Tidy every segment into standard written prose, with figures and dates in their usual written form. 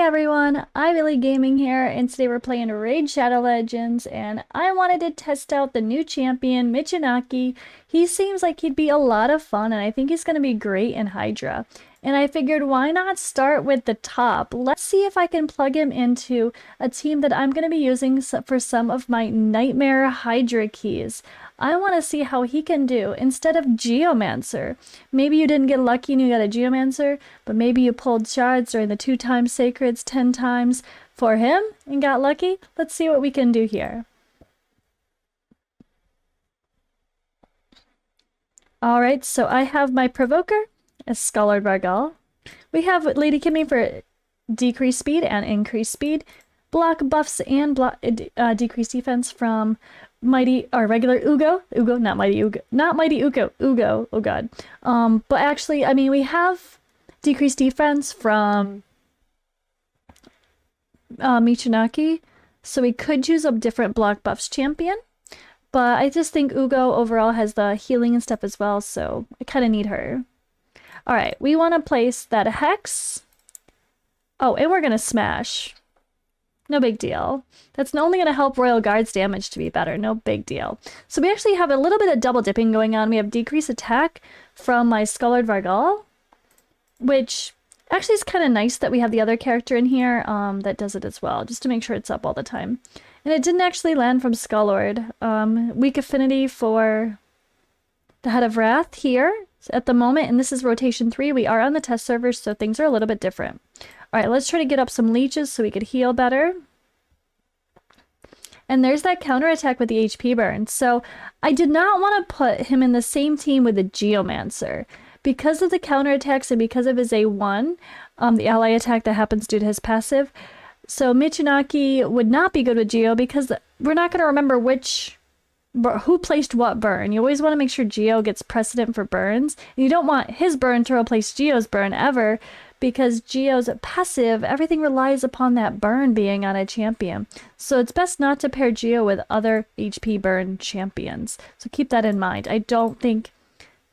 Hey everyone, Ivy Gaming here, and today we're playing Raid Shadow Legends, and I wanted to test out the new champion, Michinaki. He seems like he'd be a lot of fun, and I think he's going to be great in Hydra. And I figured, why not start with the top? Let's see if I can plug him into a team that I'm going to be using for some of my NIGHTMARE Hydra keys. I want to see how he can do instead of Geomancer. Maybe you didn't get lucky and you got a Geomancer, but maybe you pulled shards during the 2 times sacreds 10 times for him and got lucky. Let's see what we can do here. Alright, so I have my Provoker as Scholar Vargal. We have Lady Kimmy for decreased speed and increased speed. Block buffs and decreased defense from Mighty or regular Ugo, not Mighty Ugo, oh god. But actually, I mean, we have decreased defense from Michinaki, so we could choose a different block buffs champion. But I just think Ugo overall has the healing and stuff as well, so I kind of need her. Alright, we want to place that Hex. Oh, and we're going to Smash. No big deal. That's only going to help Royal Guard's damage to be better. No big deal. So we actually have a little bit of double dipping going on. We have decreased attack from my Scholar Vargal, which actually is kind of nice that we have the other character in here that does it as well, just to make sure it's up all the time. And it didn't actually land from Skullord. Weak affinity for the Head of Wrath here at the moment, and this is rotation 3. We are on the test server, so things are a little bit different. Alright, let's try to get up some leeches so we could heal better. And there's that counterattack with the HP burn. So I did not want to put him in the same team with the Geomancer. Because of the counterattacks and because of his A1, the ally attack that happens due to his passive. So Michinaki would not be good with Geo because we're not going to remember who placed what burn. You always want to make sure Geo gets precedent for burns. And you don't want his burn to replace Geo's burn ever, because Geo's passive, everything relies upon that burn being on a champion. So it's best not to pair Geo with other HP burn champions. So keep that in mind. I don't think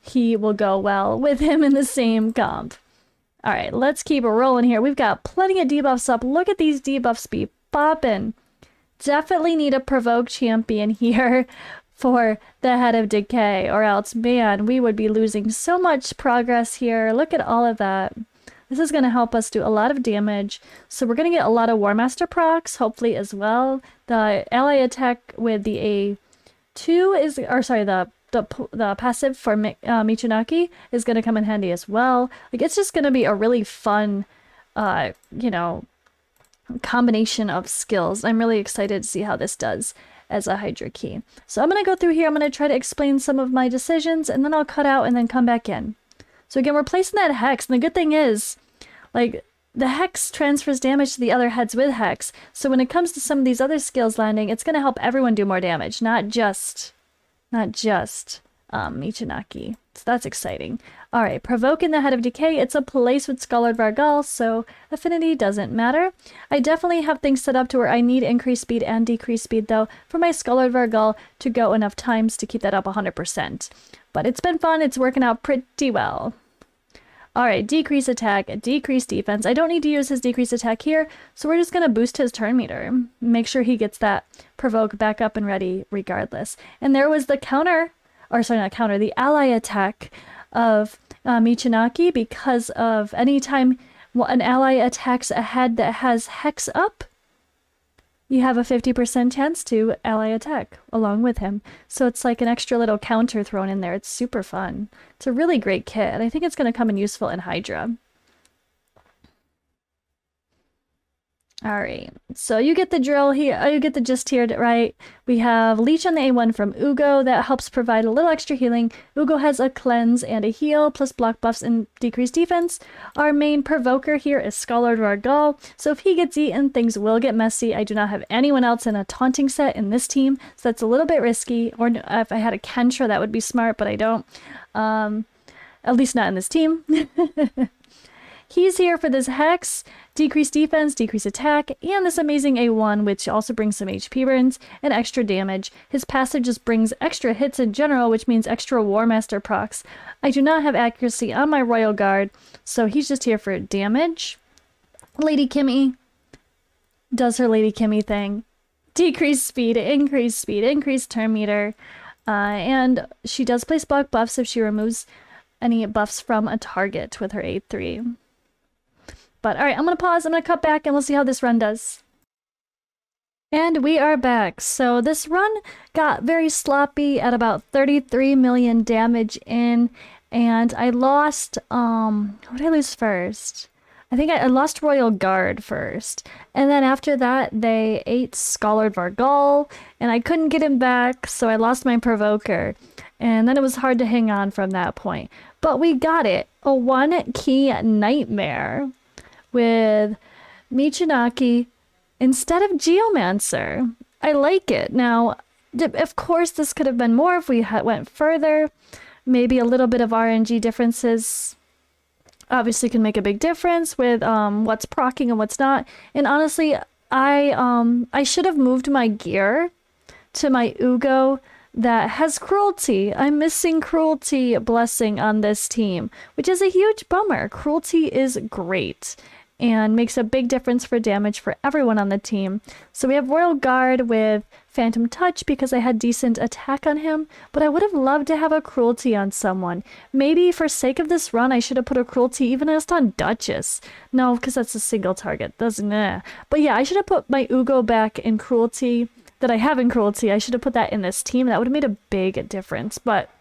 he will go well with him in the same comp. Alright, let's keep it rolling here. We've got plenty of debuffs up. Look at these debuffs be popping. Definitely need a provoke champion here for the Head of Decay, or else, man, we would be losing so much progress here. Look at all of that. This is going to help us do a lot of damage. So we're going to get a lot of War Master procs, hopefully, as well. The ally attack with the A2 is, or sorry, the passive for Michinaki is going to come in handy as well. Like, it's just going to be a really fun, you know, combination of skills. I'm really excited to see how this does as a Hydra key. So I'm going to go through here. I'm going to try to explain some of my decisions, and then I'll cut out and then come back in. So again, we're placing that Hex, and the good thing is, like, the Hex transfers damage to the other heads with Hex. So when it comes to some of these other skills landing, it's going to help everyone do more damage, not just Michinaki. So that's exciting. Alright, provoking the Head of Decay. It's a place with Scholar Vargal, so affinity doesn't matter. I definitely have things set up to where I need increased speed and decreased speed, though, for my Scholar Vargal to go enough times to keep that up 100%. But it's been fun. It's working out pretty well. Alright, decrease attack, decrease defense. I don't need to use his decrease attack here, so we're just going to boost his turn meter. Make sure he gets that provoke back up and ready regardless. And there was the counter, or sorry, not counter, the ally attack of Michinaki, because of anytime an ally attacks a head that has Hex up, you have a 50% chance to ally attack along with him. So it's like an extra little counter thrown in there. It's super fun. It's a really great kit, and I think it's going to come in useful in Hydra. Alright, so you get the drill here, you get the gist here, right? We have Leech on the A1 from Ugo that helps provide a little extra healing. Ugo has a cleanse and a heal, plus block buffs and decreased defense. Our main provoker here is Scholar Vargal, so if he gets eaten, things will get messy. I do not have anyone else in a taunting set in this team, so that's a little bit risky. Or if I had a Kentra, that would be smart, but I don't. At least not in this team. He's here for this Hex, decreased defense, decreased attack, and this amazing A1, which also brings some HP burns and extra damage. His passive just brings extra hits in general, which means extra War Master procs. I do not have accuracy on my Royal Guard, so he's just here for damage. Lady Kimmy does her Lady Kimmy thing. Decrease speed, increase turn meter. And she does place block buffs if she removes any buffs from a target with her A3. But alright, I'm gonna pause, I'm gonna cut back, and we'll see how this run does. And we are back. So this run got very sloppy at about 33 million damage in, and I lost, what did I lose first? I think I lost Royal Guard first. And then after that, they ate Scholar Vargal, and I couldn't get him back, so I lost my Provoker. And then it was hard to hang on from that point. But we got it. A 1-key Nightmare with Michinaki instead of Geomancer. I like it. Now, of course, this could have been more if we went further. Maybe a little bit of RNG differences obviously can make a big difference with what's proccing and what's not. And honestly, I should have moved my gear to my Ugo that has Cruelty. I'm missing Cruelty Blessing on this team, which is a huge bummer. Cruelty is great and makes a big difference for damage for everyone on the team. So we have Royal Guard with Phantom Touch because I had decent attack on him, but I would have loved to have a Cruelty on someone. Maybe for sake of this run, I should have put a Cruelty even just on Duchess. No, because that's a single target. Doesn't it? But yeah, I should have put my Ugo back in Cruelty that I have in Cruelty. I should have put that in this team. That would have made a big difference, but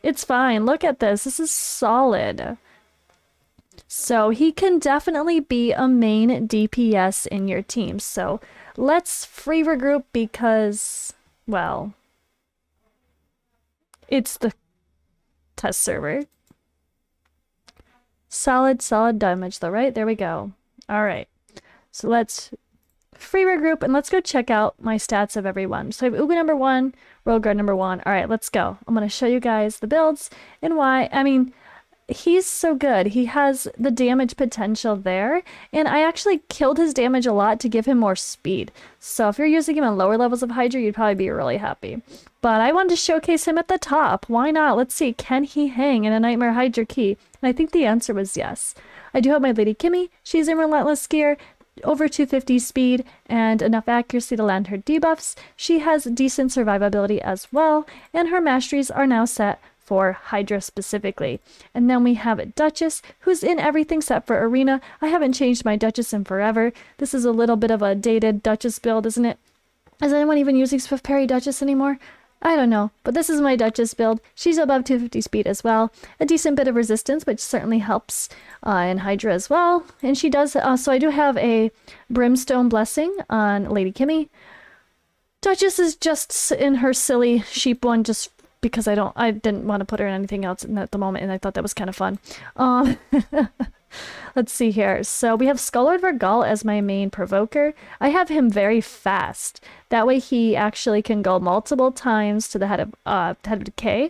it's fine. Look at this. This is solid. So he can definitely be a main DPS in your team. So let's free regroup because, well, it's the test server. Solid damage though, right? There we go. All right. So let's free regroup and let's go check out my stats of everyone. So I have Ugo number 1, Royal Guard number 1. All right, let's go. I'm going to show you guys the builds and why. I mean, he's so good. He has the damage potential there, and I actually killed his damage a lot to give him more speed. So if you're using him on lower levels of Hydra, you'd probably be really happy. But I wanted to showcase him at the top. Why not? Let's see. Can he hang in a Nightmare Hydra key? And I think the answer was yes. I do have my Lady Kimmy. She's in Relentless Gear, over 250 speed, and enough accuracy to land her debuffs. She has decent survivability as well, and her masteries are now set for Hydra specifically. And then we have Duchess, who's in everything set for Arena. I haven't changed my Duchess in forever. This is a little bit of a dated Duchess build, isn't it? Is anyone even using Swift Parry Duchess anymore? I don't know, but this is my Duchess build. She's above 250 speed as well. A decent bit of resistance, which certainly helps in Hydra as well. And she does, so I do have a Brimstone Blessing on Lady Kimmy. Duchess is just in her silly sheep one just because I didn't want to put her in anything else at the moment, and I thought that was kind of fun. Let's see here. So we have Scholar Vargal as my main provoker. I have him very fast. That way he actually can go multiple times to the head of decay.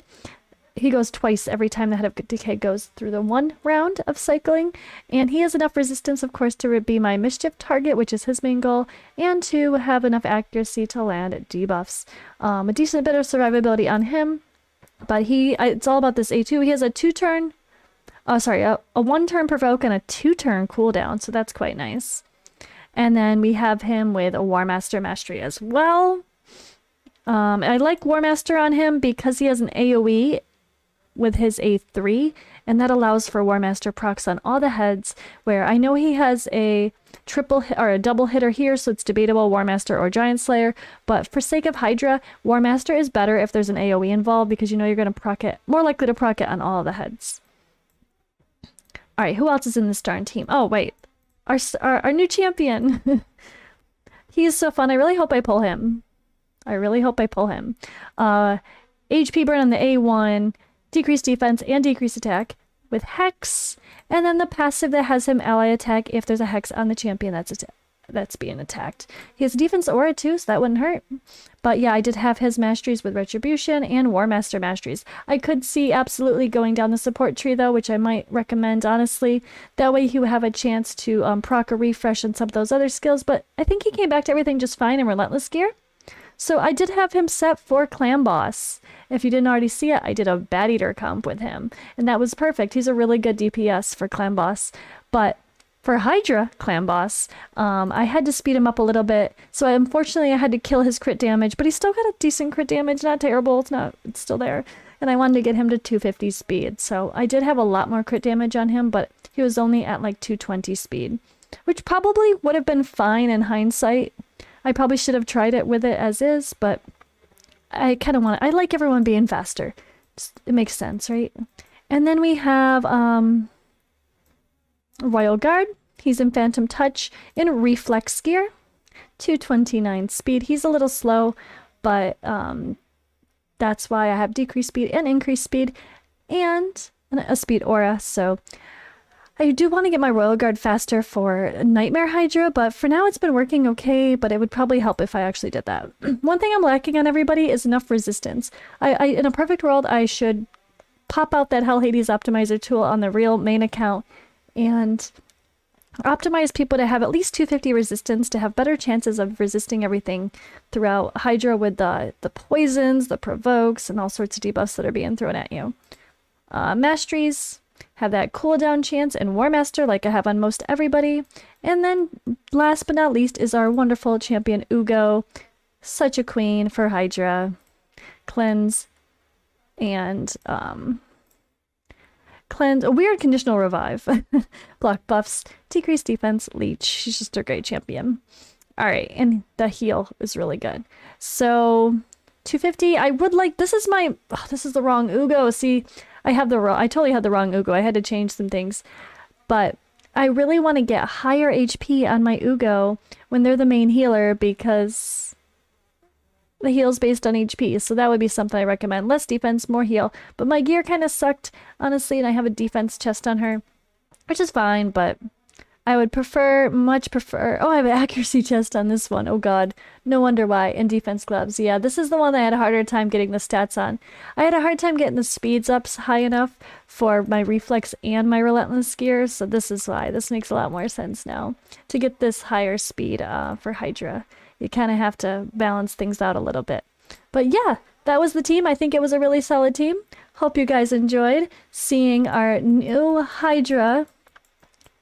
He goes twice every time the head of decay goes through the one round of cycling. And he has enough resistance, of course, to be my mischief target, which is his main goal, and to have enough accuracy to land debuffs. A decent bit of survivability on him. But it's all about this A2. He has a 2-turn, a 1-turn provoke and a 2-turn cooldown, so that's quite nice. And then we have him with a War Master Mastery as well. I like War Master on him because he has an AoE with his A3, and that allows for War Master procs on all the heads, where I know he has a triple or a double hitter here, so it's debatable War Master or Giant Slayer, but for sake of Hydra, War Master is better if there's an AoE involved because you know you're going to proc it, more likely to proc it on all the heads. Alright, who else is in this darn team? Oh, wait. Our new champion. He is so fun. I really hope I pull him. HP burn on the A1, decreased defense and decreased attack with Hex, and then the passive that has him ally attack if there's a Hex on the champion that's being attacked. He has defense aura too, so that wouldn't hurt. But yeah, I did have his masteries with Retribution and War Master masteries. I could see absolutely going down the support tree though, which I might recommend honestly. That way he would have a chance to proc a refresh on some of those other skills, but I think he came back to everything just fine in Relentless Gear. So I did have him set for Clan Boss. If you didn't already see it, I did a Bat Eater comp with him, and that was perfect. He's a really good DPS for Clan Boss, but For Hydra, Clan Boss, I had to speed him up a little bit. So unfortunately I had to kill his crit damage, but he still got a decent crit damage. Not terrible, it's still there. And I wanted to get him to 250 speed. So I did have a lot more crit damage on him, but he was only at like 220 speed, which probably would have been fine in hindsight. I probably should have tried it with it as is, but I kind of I like everyone being faster. It makes sense, right? And then we have Royal Guard. He's in Phantom Touch in Reflex Gear. 229 speed. He's a little slow, but that's why I have decreased speed and increased speed and a speed aura. So I do want to get my Royal Guard faster for Nightmare Hydra, but for now it's been working okay, but it would probably help if I actually did that. One thing I'm lacking on everybody is enough resistance. In a perfect world, I should pop out that Hell Hades optimizer tool on the real main account and optimize people to have at least 250 resistance to have better chances of resisting everything throughout Hydra with the poisons, the provokes, and all sorts of debuffs that are being thrown at you. Masteries have that cooldown chance and War Master like I have on most everybody. And then last but not least is our wonderful champion Ugo. Such a queen for Hydra. Cleanse and cleanse, a weird conditional revive. Block buffs, decreased defense, leech. She's just a great champion. Alright, and the heal is really good. So 250, I would like, this is the wrong Ugo. See, I totally had the wrong Ugo. I had to change some things. But I really want to get higher HP on my Ugo when they're the main healer because the heal's based on HP. So that would be something I recommend. Less defense, more heal. But my gear kind of sucked, honestly, and I have a defense chest on her, which is fine, but I would much prefer, oh, I have an accuracy chest on this one. Oh god, no wonder why. And defense gloves. Yeah, this is the one that I had a harder time getting the stats on. I had a hard time getting the speeds up high enough for my reflex and my relentless gear, so this is why. This makes a lot more sense now. To get this higher speed for Hydra, you kind of have to balance things out a little bit. But yeah, that was the team. I think it was a really solid team. Hope you guys enjoyed seeing our new Hydra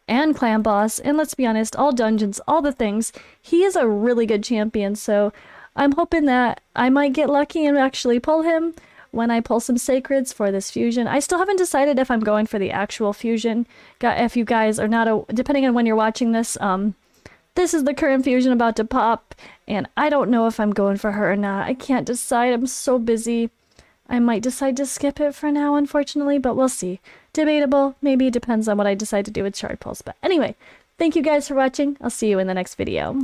and Clan Boss, and let's be honest, all dungeons, all the things. He is a really good champion, so I'm hoping that I might get lucky and actually pull him when I pull some sacreds for this fusion. I still haven't decided if I'm going for the actual fusion. If you guys are not, depending on when you're watching this, this is the current fusion about to pop, and I don't know if I'm going for her or not. I can't decide. I'm so busy. I might decide to skip it for now, unfortunately, but we'll see. Debatable. Maybe it depends on what I decide to do with Shard Pulse. But anyway, thank you guys for watching. I'll see you in the next video.